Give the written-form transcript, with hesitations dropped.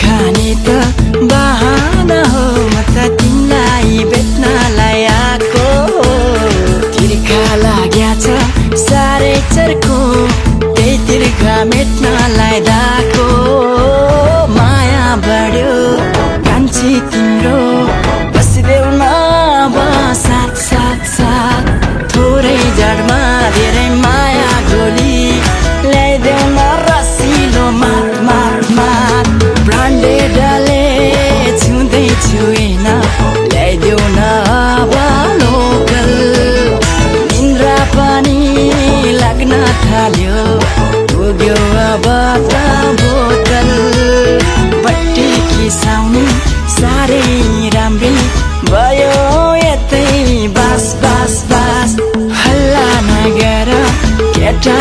खाने त बहाना हो, म त तिमीलाई भेट्नलाई आएको हो। तिर्खा लाग्या छ साह्रै चर्को, त्यही तिर्खा मेट्नलाई दाको। माया बढ्यो कान्छी तिम्रो, बसिदेऊ न अब साथ साथ साथ। थोरै जाडमा धेरै माया गोली, ल्याइदेऊ न रसिलो मात मात मात। ब्रान्डेडले छुँदै छुइन, ल्याइदेऊ न अब लोकल। निन्द्रा पनि लाग्न थाल्यो, पुग्यो अब त बोतल। बट्टी किसाउने साह्रै राम्री भयो यतै बास बास बास। हल्ला नगर केटा